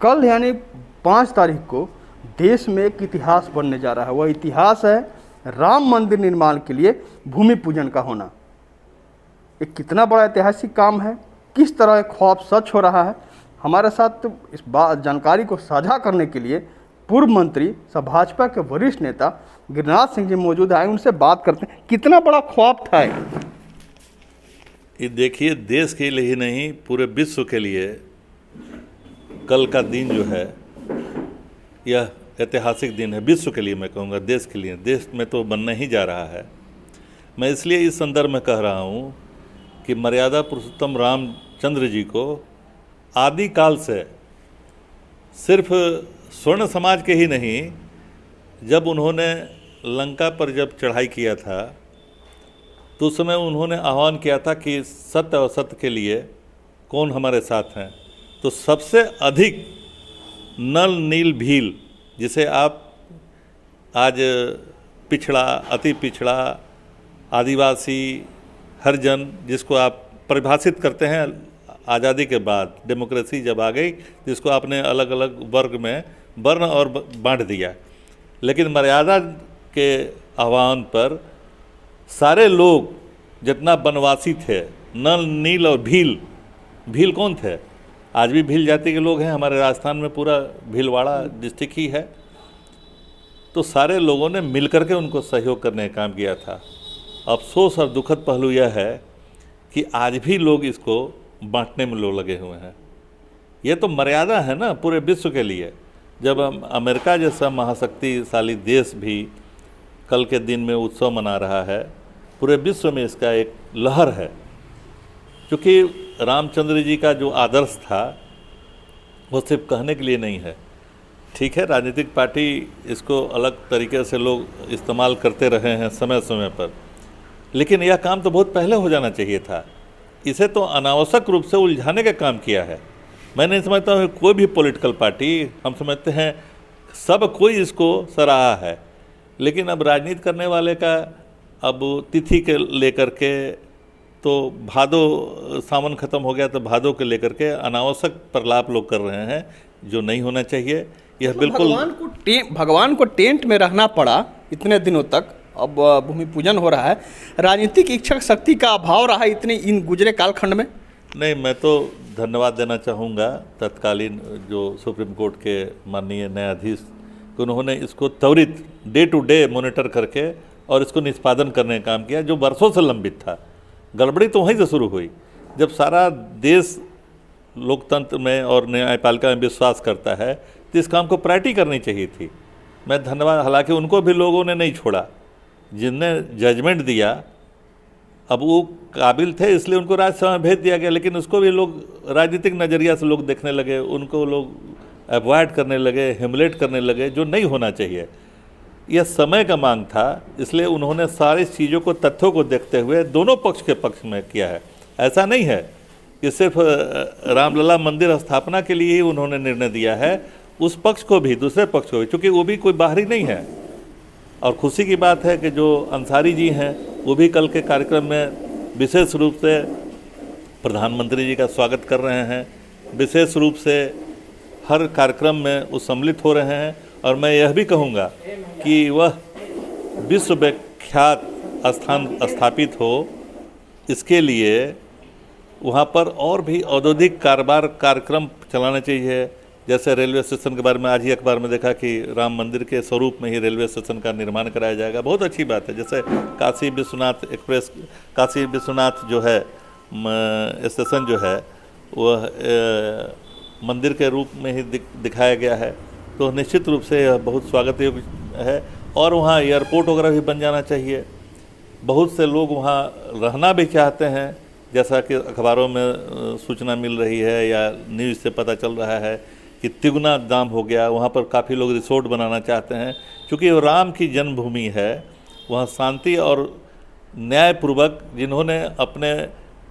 कल यानी 5 तारीख को देश में एक इतिहास बनने जा रहा है। वह इतिहास है राम मंदिर निर्माण के लिए भूमि पूजन का होना। एक कितना बड़ा ऐतिहासिक काम है, किस तरह ख्वाब सच हो रहा है। हमारे साथ इस बात जानकारी को साझा करने के लिए पूर्व मंत्री सह भाजपा के वरिष्ठ नेता गिरिराज सिंह जी मौजूद आए। उनसे बात करते हैं, कितना बड़ा ख्वाब था ये। देखिए, देश के लिए ही नहीं, पूरे विश्व के लिए कल का दिन जो है यह ऐतिहासिक दिन है। विश्व के लिए मैं कहूँगा, देश के लिए, देश में तो बनने ही जा रहा है। मैं इसलिए इस संदर्भ में कह रहा हूँ कि मर्यादा पुरुषोत्तम रामचंद्र जी को आदिकाल से सिर्फ स्वर्ण समाज के ही नहीं, जब उन्होंने लंका पर जब चढ़ाई किया था तो उस समय उन्होंने आह्वान किया था कि सत्य और सत्य के लिए कौन हमारे साथ हैं। तो सबसे अधिक नल नील भील, जिसे आप आज पिछड़ा, अति पिछड़ा, आदिवासी, हरिजन, जिसको आप परिभाषित करते हैं आज़ादी के बाद, डेमोक्रेसी जब आ गई, जिसको आपने अलग अलग वर्ग में वर्ण और बांट दिया। लेकिन मर्यादा के आह्वान पर सारे लोग जितना वनवासी थे, नल नील और भील, भील कौन थे? आज भी भील जाति के लोग हैं। हमारे राजस्थान में पूरा भीलवाड़ा डिस्ट्रिक्ट ही है। तो सारे लोगों ने मिलकर के उनको सहयोग करने का काम किया था। अफसोस और दुखद पहलू यह है कि आज भी लोग इसको बांटने में लोग लगे हुए हैं। ये तो मर्यादा है ना पूरे विश्व के लिए। जब अमेरिका जैसा महाशक्तिशाली देश भी कल के दिन में उत्सव मना रहा है, पूरे विश्व में इसका एक लहर है। क्योंकि रामचंद्र जी का जो आदर्श था वो सिर्फ कहने के लिए नहीं है। ठीक है, राजनीतिक पार्टी इसको अलग तरीके से लोग इस्तेमाल करते रहे हैं समय समय पर, लेकिन यह काम तो बहुत पहले हो जाना चाहिए था। इसे तो अनावश्यक रूप से उलझाने का काम किया है। मैं नहीं समझता हूँ कोई भी पॉलिटिकल पार्टी, हम समझते हैं सब कोई इसको सराहा है, लेकिन अब राजनीति करने वाले का अब तिथि के लेकर के, तो भादो सावन खत्म हो गया तो भादो के लेकर के अनावश्यक प्रलाप लोग कर रहे हैं, जो नहीं होना चाहिए। यह तो बिल्कुल भगवान को टेंट में रहना पड़ा इतने दिनों तक। अब भूमि पूजन हो रहा है, राजनीतिक इच्छा शक्ति का अभाव रहा इतने इन गुजरे कालखंड में। नहीं, मैं तो धन्यवाद देना चाहूँगा तत्कालीन जो सुप्रीम कोर्ट के माननीय न्यायाधीश, उन्होंने इसको त्वरित डे टू डे मॉनिटर करके और इसको निष्पादन करने का काम किया, जो वर्षों से लंबित था। गड़बड़ी तो वहीं से शुरू हुई, जब सारा देश लोकतंत्र में और न्यायपालिका में विश्वास करता है तो इस काम को प्रायोरिटी करनी चाहिए थी। मैं धन्यवाद, हालांकि उनको भी लोगों ने नहीं छोड़ा, जिनने जजमेंट दिया। अब वो काबिल थे इसलिए उनको राज्यसभा में भेज दिया गया, लेकिन उसको भी लोग राजनीतिक नज़रिया से लोग देखने लगे, उनको लोग अवॉइड करने लगे, हिमलेट करने लगे, जो नहीं होना चाहिए। यह समय का मांग था, इसलिए उन्होंने सारी चीज़ों को, तथ्यों को देखते हुए दोनों पक्ष के पक्ष में किया है। ऐसा नहीं है कि सिर्फ रामलला मंदिर स्थापना के लिए ही उन्होंने निर्णय दिया है, उस पक्ष को भी, दूसरे पक्ष को भी, क्योंकि वो भी कोई बाहरी नहीं है। और खुशी की बात है कि जो अंसारी जी हैं वो भी कल के कार्यक्रम में विशेष रूप से प्रधानमंत्री जी का स्वागत कर रहे हैं, विशेष रूप से हर कार्यक्रम में वो सम्मिलित हो रहे हैं। और मैं यह भी कहूँगा कि वह विश्व विख्यात स्थान स्थापित हो, इसके लिए वहाँ पर और भी औद्योगिक कारोबार कार्यक्रम चलाने चाहिए। जैसे रेलवे स्टेशन के बारे में आज ही अखबार में देखा कि राम मंदिर के स्वरूप में ही रेलवे स्टेशन का निर्माण कराया जाएगा, बहुत अच्छी बात है। जैसे काशी विश्वनाथ एक्सप्रेस, काशी विश्वनाथ जो है स्टेशन जो है वह मंदिर के रूप में ही दिखाया गया है, तो निश्चित रूप से यह बहुत स्वागत योग्य है। और वहाँ एयरपोर्ट वगैरह भी बन जाना चाहिए। बहुत से लोग वहाँ रहना भी चाहते हैं, जैसा कि अखबारों में सूचना मिल रही है या न्यूज़ से पता चल रहा है कि तिगुना दाम हो गया। वहाँ पर काफ़ी लोग रिसोर्ट बनाना चाहते हैं, क्योंकि वो राम की जन्मभूमि है। वहाँ शांति और न्यायपूर्वक, जिन्होंने अपने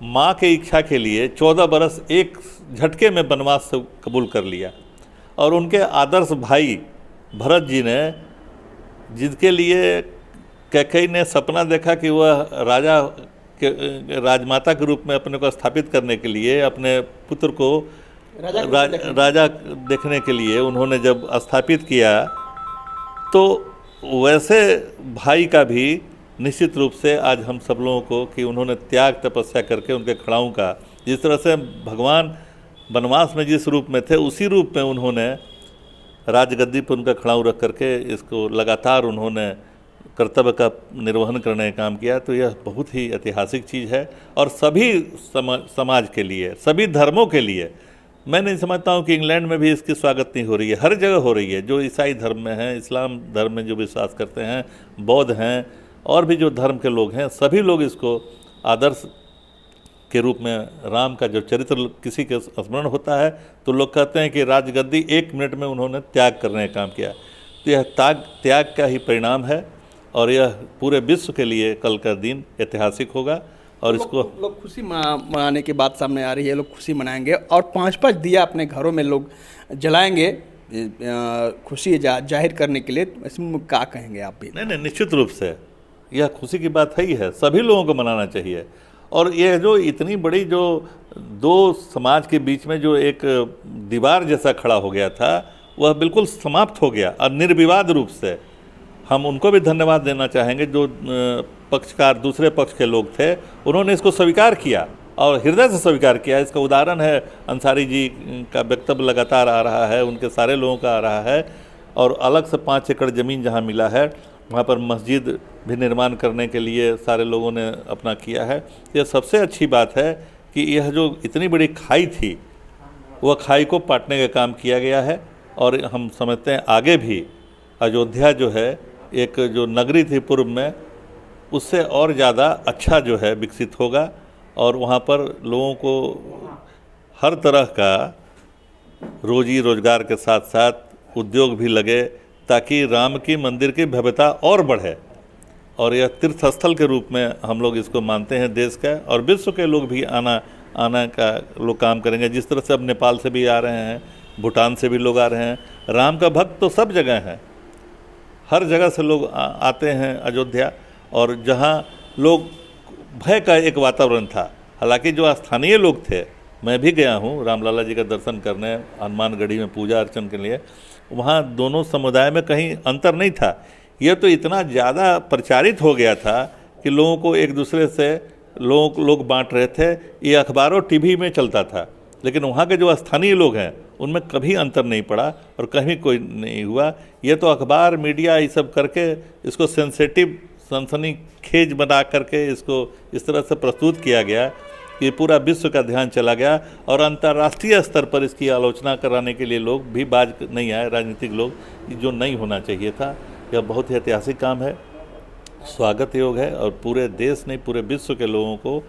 माँ की इच्छा के लिए 14 बरस एक झटके में वनवास से कबूल कर लिया, और उनके आदर्श भाई भरत जी ने, जिनके लिए कैकेयी ने सपना देखा कि वह राजा के राजमाता के रूप में अपने को स्थापित करने के लिए अपने पुत्र को राजा देखने के लिए उन्होंने जब स्थापित किया, तो वैसे भाई का भी निश्चित रूप से आज हम सब लोगों को कि उन्होंने त्याग तपस्या करके उनके खड़ाऊं का, जिस तरह से भगवान वनवास में जिस रूप में थे उसी रूप में उन्होंने राजगद्दी पर उनका खड़ाऊं रख करके इसको लगातार उन्होंने कर्तव्य का निर्वहन करने का काम किया। तो यह बहुत ही ऐतिहासिक चीज़ है और सभी समाज के लिए, सभी धर्मों के लिए। मैं नहीं समझता हूँ कि इंग्लैंड में भी इसकी स्वागत नहीं हो रही है, हर जगह हो रही है। जो ईसाई धर्म में हैं, इस्लाम धर्म में जो विश्वास करते हैं, बौद्ध हैं और भी जो धर्म के लोग हैं, सभी लोग इसको आदर्श के रूप में, राम का जो चरित्र किसी के स्मरण होता है तो लोग कहते हैं कि राजगद्दी 1 मिनट में उन्होंने त्याग करने का काम किया। तो यह त्याग का ही परिणाम है और यह पूरे विश्व के लिए कल का दिन ऐतिहासिक होगा। और इसको लोग खुशी मनाने की बात सामने आ रही है, लोग खुशी मनाएंगे और 5-5 दिया अपने घरों में लोग जलाएंगे खुशी जाहिर करने के लिए। इसमें क्या कहेंगे आप भी? नहीं, निश्चित रूप से यह खुशी की बात है ही है, सभी लोगों को मनाना चाहिए। और यह जो इतनी बड़ी जो दो समाज के बीच में जो एक दीवार जैसा खड़ा हो गया था, वह बिल्कुल समाप्त हो गया और निर्विवाद रूप से। हम उनको भी धन्यवाद देना चाहेंगे जो पक्षकार, दूसरे पक्ष के लोग थे, उन्होंने इसको स्वीकार किया और हृदय से स्वीकार किया। इसका उदाहरण है अंसारी जी का वक्तव्य लगातार आ रहा है, उनके सारे लोगों का आ रहा है। और अलग से 5 एकड़ ज़मीन जहाँ मिला है वहाँ पर मस्जिद भी निर्माण करने के लिए सारे लोगों ने अपना किया है। यह सबसे अच्छी बात है कि यह जो इतनी बड़ी खाई थी, वह खाई को पाटने का काम किया गया है। और हम समझते हैं आगे भी अयोध्या जो है, एक जो नगरी थी पूर्व में, उससे और ज़्यादा अच्छा जो है विकसित होगा और वहाँ पर लोगों को हर तरह का रोजी रोजगार के साथ साथ उद्योग भी लगे, ताकि राम की मंदिर की भव्यता और बढ़े। और यह तीर्थ स्थल के रूप में हम लोग इसको मानते हैं देश का, और विश्व के लोग भी आना का लोग काम करेंगे। जिस तरह से अब नेपाल से भी आ रहे हैं, भूटान से भी लोग आ रहे हैं। राम का भक्त तो सब जगह है, हर जगह से लोग आते हैं अयोध्या। और जहाँ लोग भय का एक वातावरण था, हालांकि जो स्थानीय लोग थे, मैं भी गया हूँ रामलला जी का दर्शन करने हनुमानगढ़ी में पूजा अर्चन के लिए, वहाँ दोनों समुदाय में कहीं अंतर नहीं था। यह तो इतना ज़्यादा प्रचारित हो गया था कि लोगों को एक दूसरे से लोग बांट रहे थे। ये अखबारों टीवी में चलता था, लेकिन वहाँ के जो स्थानीय लोग हैं उनमें कभी अंतर नहीं पड़ा और कहीं कोई नहीं हुआ। ये तो अखबार, मीडिया ये सब करके इसको सेंसेटिव, सनसनीखेज बना करके इसको इस तरह से प्रस्तुत किया गया कि पूरा विश्व का ध्यान चला गया। और अंतर्राष्ट्रीय स्तर पर इसकी आलोचना कराने के लिए लोग भी बाज नहीं आए, राजनीतिक लोग, जो नहीं होना चाहिए था। यह बहुत ही ऐतिहासिक काम है, स्वागत योग है। और पूरे देश नहीं, पूरे विश्व के लोगों को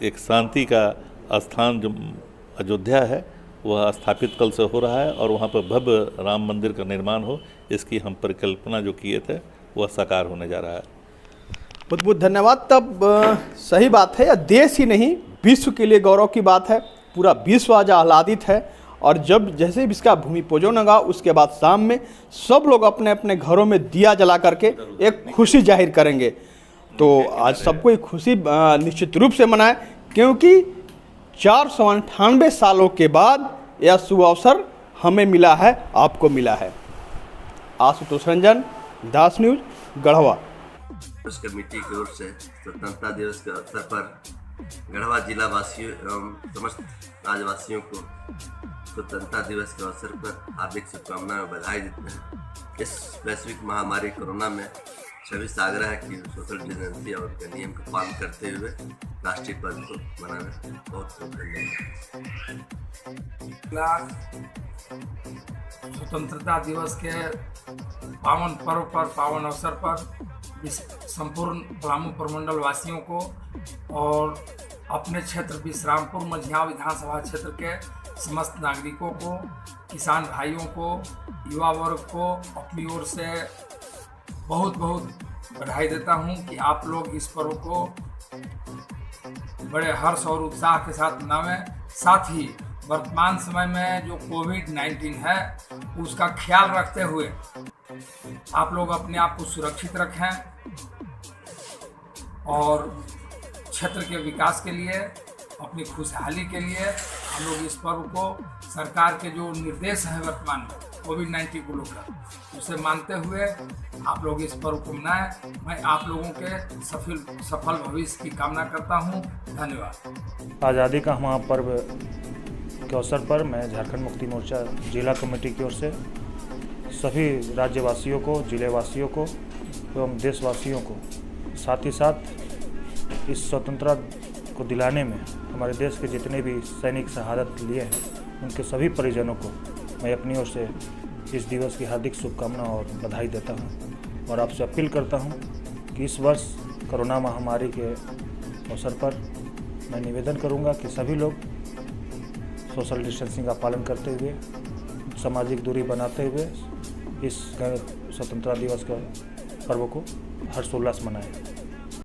एक शांति का स्थान जो अयोध्या है वह स्थापित कल से हो रहा है और वहाँ पर भव्य राम मंदिर का निर्माण हो, इसकी हम परिकल्पना जो किए थे वह साकार होने जा रहा है। बहुत बहुत धन्यवाद। तब सही बात है, यह देश ही नहीं विश्व के लिए गौरव की बात है। पूरा विश्व आज आह्लादित है। और जब जैसे भी इसका भूमि पूजन होगा, उसके बाद शाम में सब लोग अपने अपने घरों में दिया जला करके एक खुशी जाहिर करेंगे। तो आज सबको एक खुशी निश्चित रूप से मनाए, क्योंकि 498 सालों के बाद यह शुभ अवसर हमें मिला है, आपको मिला है। आशुतोष रंजन, दास न्यूज, गढ़वा। कमेटी की ओर से स्वतंत्रता दिवस के अवसर पर गढ़वा जिला वासियों एवं समस्त राज्यवासियों को स्वतंत्रता दिवस के अवसर पर हार्दिक शुभकामनाएं और बधाई देते हैं। इस वैश्विक महामारी कोरोना में सभी से आग्रह है कि सोशल डिस्टेंसिंग और नियम का पालन करते हुए राष्ट्रीय पर्व को मनाना। बहुत धन्यवाद। स्वतंत्रता दिवस के पावन पर्व पर, पावन अवसर पर संपूर्ण पलामू प्रमंडल वासियों को और अपने क्षेत्र विश्रामपुर मझिया विधानसभा क्षेत्र के समस्त नागरिकों को, किसान भाइयों को, युवा वर्ग को अपनी ओर से बहुत बहुत बधाई देता हूं कि आप लोग इस पर्व को बड़े हर्ष और उत्साह के साथ मनावें। साथ ही वर्तमान समय में जो कोविड-19 है उसका ख्याल रखते हुए आप लोग अपने आप को सुरक्षित रखें और क्षेत्र के विकास के लिए, अपनी खुशहाली के लिए हम लोग इस पर्व को सरकार के जो निर्देश हैं वर्तमान में कोविड-19 को लेकर उसे मानते हुए आप लोग इस पर्व को मनाएं। मैं आप लोगों के सफल भविष्य की कामना करता हूं। धन्यवाद। आज़ादी का महापर्व के अवसर पर मैं झारखंड मुक्ति मोर्चा जिला कमेटी की ओर से सभी राज्यवासियों को, जिलेवासियों को एवं देशवासियों को, साथ ही साथ इस स्वतंत्रता को दिलाने में हमारे देश के जितने भी सैनिक शहादत लिए हैं उनके सभी परिजनों को मैं अपनी ओर से इस दिवस की हार्दिक शुभकामना और बधाई देता हूं और आपसे अपील करता हूं कि इस वर्ष कोरोना महामारी के अवसर पर मैं निवेदन करूंगा कि सभी लोग सोशल डिस्टेंसिंग का पालन करते हुए, सामाजिक दूरी बनाते हुए इस स्वतंत्रता दिवस के पर्व को हर्षोल्लास मनाएं।